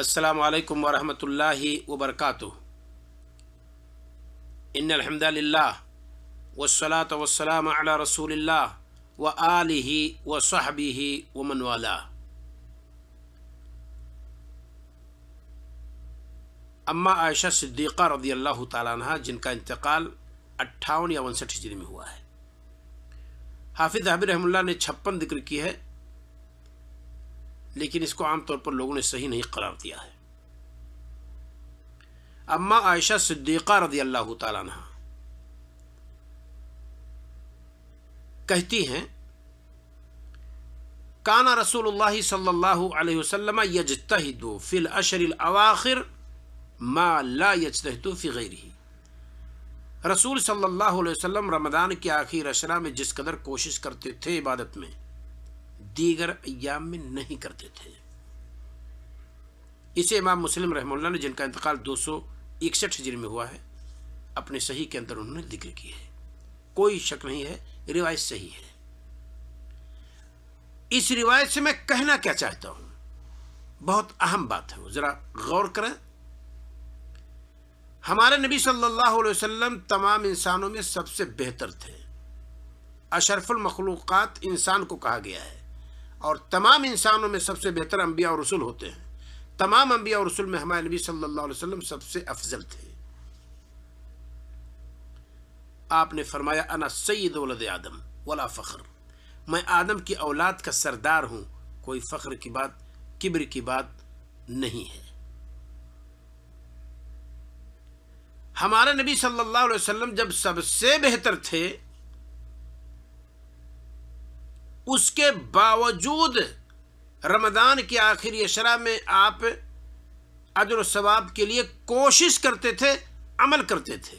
अस्सलामु अलैकुम वरहमतुल्लाहि वबरकातुहू। इन्नल हम्दलिल्लाह वस्सलातु वस्सलामु अला रसूलिल्लाह व आलिहि व सहबिहि व मन वाला। अम्मा आयशा सिद्दीक़ा रज़ियल्लाहु ताला अन्हा, जिनका इंतकाल 58 या 59 हिजरी में हुआ है। हाफिज ज़हबी रहमुल्लाह ने 56 जिक्र की है, लेकिन इसको आमतौर पर लोगों ने सही नहीं करार दिया है। अम्मा आयशा सिद्दीक़ा रज़ियल्लाहु ताला अन्हा कहती हैं, काना रसूलुल्लाह सल्लल्लाहु अलैहि वसल्लम यज्तहिदु फिल अशरिल अवाखिर मा ला यज्तहिदु फी गैरिही। रसूल सल्लल्लाहु अलैहि वसल्लम रमज़ान के आखिर अशरा में जिस कदर कोशिश करते थे इबादत में, दीगर अय्याम में नहीं करते थे। इसे इमाम मुस्लिम रहमतुल्लाह ने, जिनका इंतकाल 261 हिजरी में हुआ है, अपने सही के अंदर उन्होंने जिक्र किया है। कोई शक नहीं है, रिवायत सही है। इस रिवायत से मैं कहना क्या चाहता हूं, बहुत अहम बात है, जरा गौर करें। हमारे नबी सल्लल्लाहु अलैहि वसल्लम तमाम इंसानों में सबसे बेहतर थे। अशरफुल मखलूक़ात इंसान को कहा गया है, और तमाम इंसानों में सबसे बेहतर अंबिया और रसूल होते हैं। तमाम अंबिया और रसूल में हमारे नबी सल्लल्लाहु अलैहि वसल्लम सबसे अफजल थे। आपने फरमाया, अना सय्यिद वलद आदम वला फ़ख्र, मैं आदम की औलाद का सरदार हूं, कोई फ़ख्र की बात, किब्र की बात नहीं है। हमारे नबी सल्लल्लाहु अलैहि वसल्लम जब सबसे बेहतर थे, उसके बावजूद रमज़ान के आखिरी अशरा में आप अजर और सवाब के लिए कोशिश करते थे, अमल करते थे।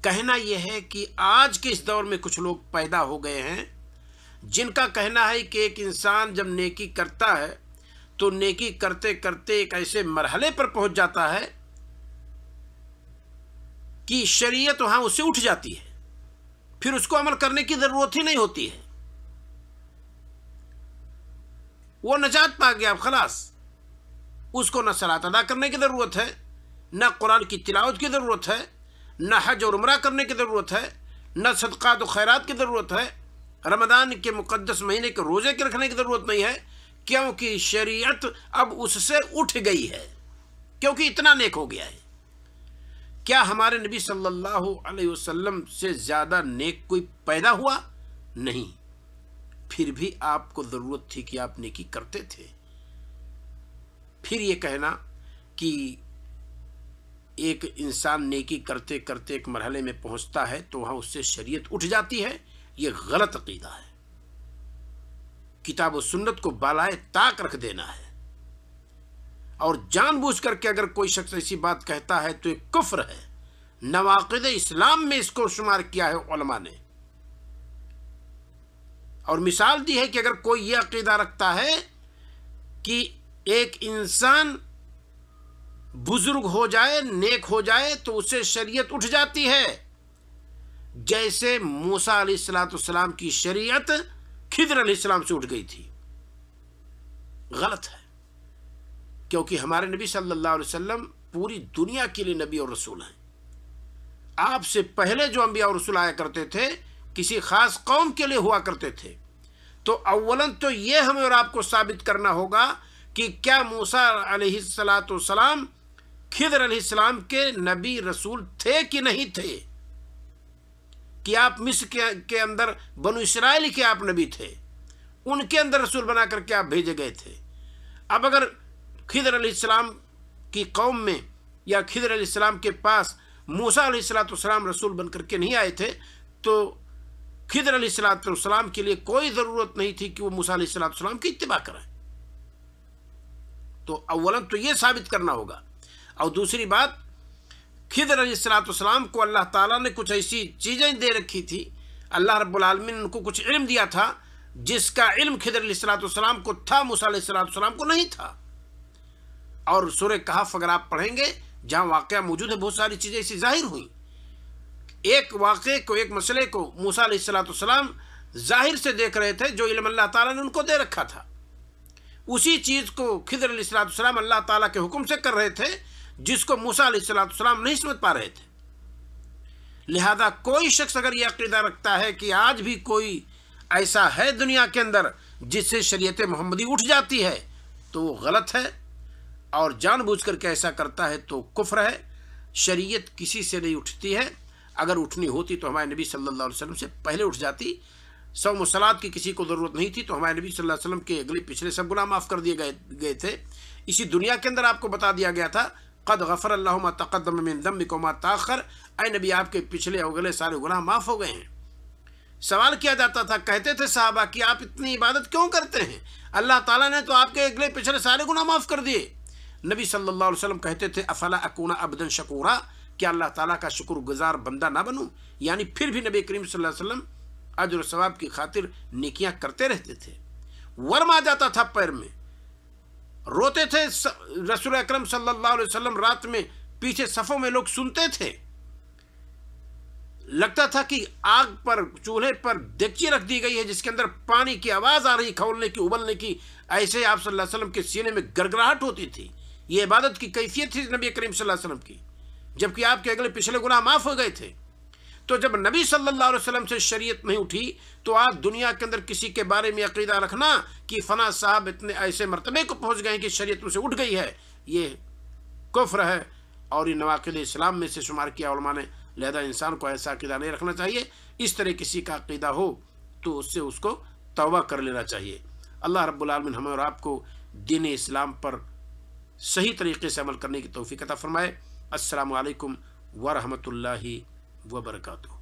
कहना यह है कि आज के इस दौर में कुछ लोग पैदा हो गए हैं जिनका कहना है कि एक इंसान जब नेकी करता है तो नेकी करते करते एक ऐसे मरहले पर पहुंच जाता है कि शरीयत वहां उससे उठ जाती है, फिर उसको अमल करने की जरूरत ही नहीं होती है। वो नजात पा गया, अब खलास। उसको न सलात अदा करने की जरूरत है, न कुरान की तिलावत की जरूरत है, न हज और उम्रा करने की जरूरत है, न सदक़ात और खैरात की जरूरत है, रमज़ान के मुक़द्दस महीने के रोजे के रखने की जरूरत नहीं है, क्योंकि शरीयत अब उससे उठ गई है, क्योंकि इतना नेक हो गया है। क्या हमारे नबी सल्लल्लाहु अलैहि वसल्लम से ज़्यादा नेक कोई पैदा हुआ? नहीं। फिर भी आपको ज़रूरत थी कि आप नेकी करते थे। फिर ये कहना कि एक इंसान नेकी करते करते एक मरहले में पहुंचता है तो वहाँ उससे शरीयत उठ जाती है, ये गलत अकीदा है। किताब और सुन्नत को बालाए ताक रख देना है, और जानबूझ करके अगर कोई शख्स ऐसी बात कहता है तो ये कुफ्र है। नवाक़िद इस्लाम में इसको शुमार किया है उलमा ने, और मिसाल दी है कि अगर कोई ये अकीदा रखता है कि एक इंसान बुजुर्ग हो जाए, नेक हो जाए, तो उससे शरीयत उठ जाती है, जैसे मूसा अलैहिस्सलाम की शरीयत खिद्र अलैहिस्सलाम से उठ गई थी। गलत है, क्योंकि हमारे नबी सल्लल्लाहु अलैहि वसल्लम पूरी दुनिया के लिए नबी और रसूल हैं। आपसे पहले जो अंबिया और रसूल आया करते थे, किसी खास कौम के लिए हुआ करते थे। तो अव्वलन तो ये हमें और आपको साबित करना होगा कि क्या मूसा अलैहिस्सलाम खिद्र अलैहिस्सलाम के नबी रसूल थे कि नहीं थे? कि आप मिस्र के अंदर बनु इसराइल के आप नबी थे, उनके अंदर रसूल बना करके आप भेजे गए थे। अब अगर खिद्र अलैहिस्सलाम की कौम में या खिद्र अलैहिस्सलाम के पास मूसा अलैहिस्सलाम रसूल बन करके नहीं आए थे, तो खिद्र अलैहिस्सलाम के लिए कोई ज़रूरत नहीं थी कि वो मूसा अलैहिस्सलाम की इत्तिबा करें। तो अव्वलन तो ये साबित करना होगा। और दूसरी बात, खिद्र अलैहिस्सलाम को अल्लाह ताला ने कुछ ऐसी चीज़ें दे रखी थी, अल्लाह रब्बुल आलमीन ने उनको कुछ इल्म दिया था जिसका इल्म खिद्र अलैहिस्सलाम को था, मूसा अलैहिस्सलाम को नहीं था। और सूरह कहफ अगर आप पढ़ेंगे, जहाँ वाक़या मौजूद है, बहुत सारी चीज़ें ऐसी जाहिर हुई। एक वाक़े को, एक मसले को मूसा अलैहिस्सलाम ظاہر سے دیکھ رہے تھے جو علم اللہ تعالیٰ نے ان کو دے رکھا تھا، اسی چیز کو خضر علیہ السلام اللہ تعالیٰ کے حکم سے کر رہے تھے جس کو موسیٰ علیہ السلام نہیں سمجھ پا رہے تھے۔ لہذا کوئی شخص اگر یہ عقیدہ رکھتا ہے کہ آج بھی کوئی ایسا ہے دنیا کے اندر جس سے شریعت محمدی اٹھ جاتی ہے تو وہ غلط ہے، اور جان بوجھ کر کے ایسا کرتا ہے تو کفر ہے۔ شریعت کسی سے نہیں اٹھتی ہے، اگر اٹھنی ہوتی تو ہمارے نبی صلی اللہ علیہ وسلم سے پہلے اٹھ جاتی۔ صوم و صلات کی کسی کو ضرورت نہیں تھی تو ہمارے نبی صلی اللہ علیہ وسلم کے اگلے پچھلے سب گناہ معاف کر دیے گئے تھے۔ اسی دنیا کے اندر آپ کو بتا دیا گیا تھا قد غفر اللہ ما تقدم من ذنبک وما تاخر، اے نبی آپ کے پچھلے اور اگلے سارے گناہ معاف ہو گئے ہیں۔ سوال کیا جاتا تھا، کہتے تھے صحابہ کہ آپ اتنی عبادت کیوں کرتے ہیں، اللہ تعالیٰ نے تو آپ کے اگلے پچھلے سارے گناہ معاف کر دیے۔ نبی صلی اللہ علیہ وسلم کہتے تھے افلا اکون عبدا شکورا، کیا اللہ تعالیٰ کا شکر گزار بندہ نہ بنوں؟ یعنی پھر بھی نبی کریم صلی اللہ علیہ وسلم اجر و ثواب کی خاطر نیکیاں کرتے رہتے تھے۔ ورم آ جاتا تھا پیر میں، روتے تھے رسول اکرم صلی اللہ علیہ وسلم، رات میں پیچھے صفوں میں لوگ سنتے تھے، لگتا تھا کہ آگ پر چولہے پر دیگچی رکھ دی گئی ہے جس کے اندر پانی کی آواز آ رہی، کھولنے کی ابلنے کی، ایسے آپ صلی اللہ علیہ وسلم کے سینے میں گرگراہٹ ہوتی تھی۔ یہ عبادت کی کیفیت تھی نبی کریم صلی اللہ علیہ وسلم کی، جبکہ آپ کے اگلے پچھلے گناہ معاف ہو گئے تھے۔ تو جب نبی صلی اللہ علیہ وسلم سے شریعت نہیں اٹھی تو آپ دنیا کے اندر کسی کے بارے میں عقیدہ رکھنا کہ فلاں صاحب اتنے ایسے مرتبے کو پہنچ گئے کہ شریعت ان سے اٹھ گئی ہے، یہ کفر ہے اور یہ نواقض اسلام میں سے شمار کیا علماء نے۔ لہذا انسان کو ایسا عقیدہ نہیں رکھنا چاہیے، اس طرح کسی کا عقیدہ ہو تو اس سے اس کو توبہ کر لینا چاہیے۔ اللہ رب العالمین ہمیں اور آپ کو دین اسلام پر صحیح طریقے سے عمل کرنے کی توفیق عطا فرمائے۔ السلام علیکم ورحمۃ اللہ وبرکاتہ۔